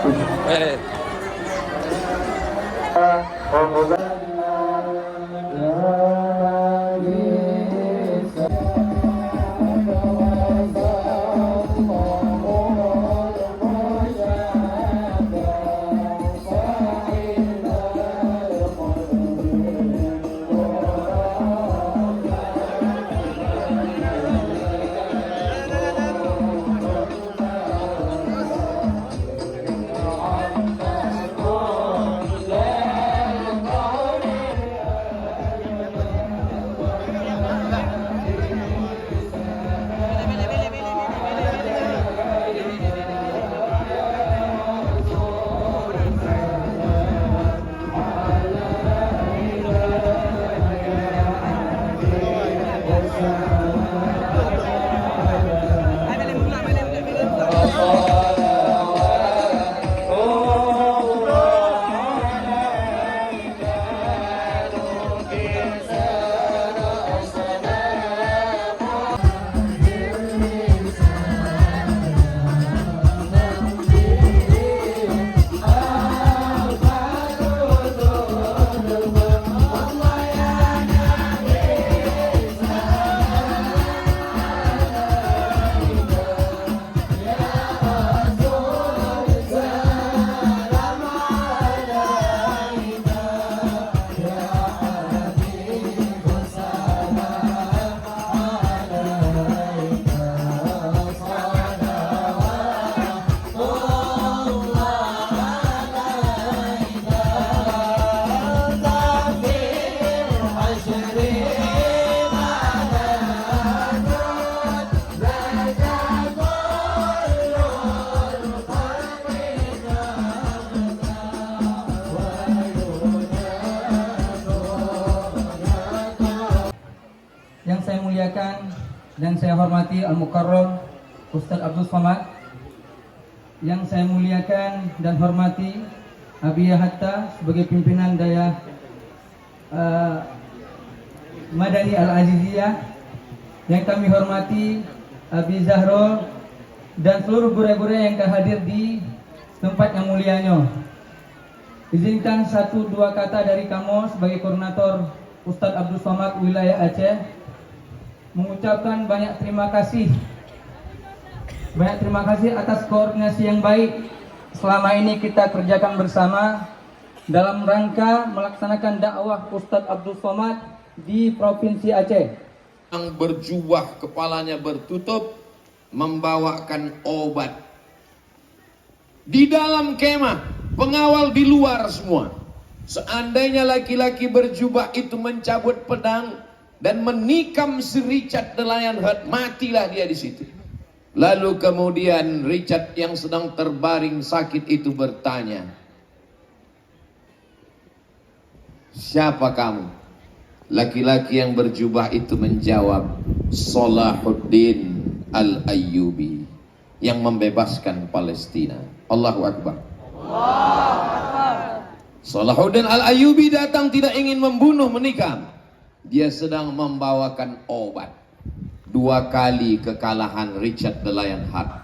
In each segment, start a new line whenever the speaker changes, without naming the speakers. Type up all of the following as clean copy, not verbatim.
Eh,
Yang saya muliakan dan saya hormati Al-Mukarram Ustadz Abdul Somad. Yang saya muliakan dan hormati Abi Hatta sebagai pimpinan daya Madani Al-Aziziyah. Yang kami hormati Abi Zahro dan seluruh guru-guru yang hadir di tempat yang mulianya. Izinkan satu dua kata dari kamu sebagai koordinator Ustadz Abdul Somad wilayah Aceh mengucapkan banyak terima kasih atas koordinasi yang baik selama ini kita kerjakan bersama dalam rangka melaksanakan dakwah Ustadz Abdul Somad di Provinsi Aceh.
Yang berjubah kepalanya bertutup membawakan obat di dalam kemah, pengawal di luar semua. Seandainya laki-laki berjubah itu mencabut pedang dan menikam si Richard the Lionheart, matilah dia di situ. Lalu kemudian Richard yang sedang terbaring sakit itu bertanya, siapa kamu? Laki-laki yang berjubah itu menjawab, Salahuddin Al-Ayyubi, yang membebaskan Palestina. Allahu Akbar. Salahuddin Al-Ayyubi datang tidak ingin membunuh, menikam. Dia sedang membawakan obat. 2 kali kekalahan Richard the Lionheart.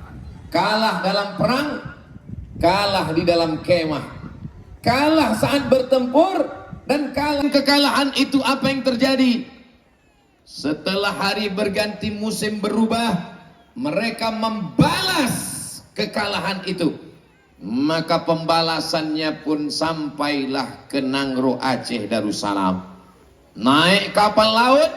Kalah dalam perang, kalah di dalam kemah, kalah saat bertempur, dan kalah. Kekalahan itu apa yang terjadi? Setelah hari berganti, musim berubah, mereka membalas kekalahan itu. Maka pembalasannya pun sampailah ke Nangro Aceh Darussalam. Naik kapal laut,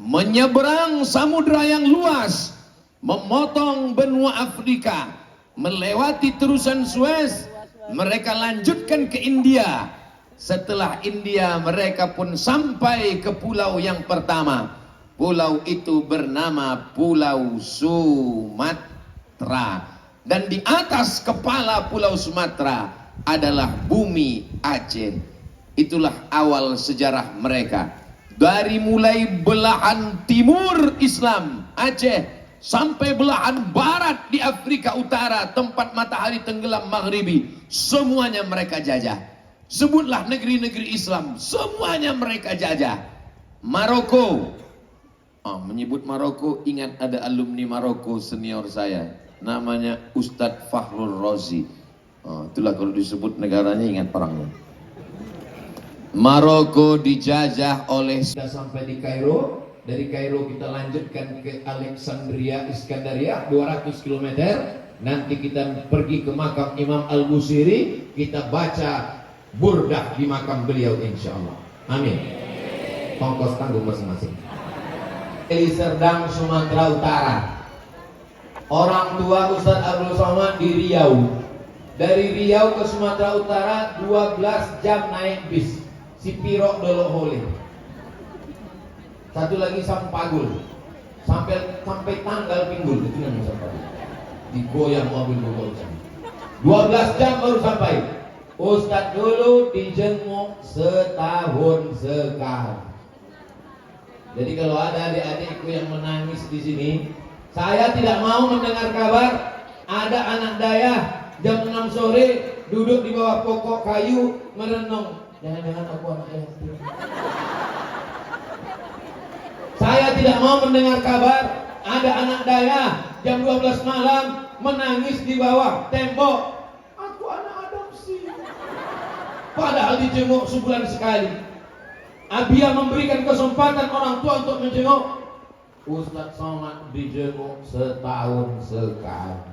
menyeberang samudra yang luas, memotong benua Afrika, melewati terusan Suez, mereka lanjutkan ke India. Setelah India, mereka pun sampai ke pulau yang pertama. Pulau itu bernama Pulau Sumatera. Dan di atas kepala Pulau Sumatera adalah bumi Aceh. Itulah awal sejarah mereka. Dari mulai belahan timur Islam Aceh sampai belahan barat di Afrika Utara, tempat matahari tenggelam maghribi, semuanya mereka jajah. Sebutlah negeri-negeri Islam, semuanya mereka jajah. Maroko, menyebut Maroko, ingat ada alumni Maroko senior saya, namanya Ustadz Fakhrul Razi. Oh, itulah kalau disebut negaranya ingat perangnya. Maroko dijajah oleh. Kita sampai di Kairo. Dari Kairo kita lanjutkan ke Alexandria Iskandaria 200 km. Nanti kita pergi ke makam Imam Al-Busiri. Kita baca burdah di makam beliau insya Allah. Amin. Ongkos tanggung masing-masing. Di Serdang, Sumatera Utara. Orang tua Ustadz Abdul Somad di Riau. Dari Riau ke Sumatera Utara 12 jam naik bis. Si Piro Dolohole. Satu lagi Sampagul. Sampai tanggal Pinggul itu yang Sampagul. Digoyang mobil bergoncang. 12 jam baru sampai. Ustadz dulu dijenguk setahun sekali. Jadi kalau ada adik-adikku yang menangis di sini, saya tidak mau mendengar kabar ada anak dayah jam 6 sore duduk di bawah pokok kayu merenung. Jangan-jangan aku anak yatim. Saya tidak mau mendengar kabar ada anak dayah jam 12 malam menangis di bawah tembok. Aku anak adopsi. Padahal dijenguk sebulan sekali. Abia memberikan kesempatan orang tua untuk menjenguk. Ustadz Somad dijenguk setahun sekali.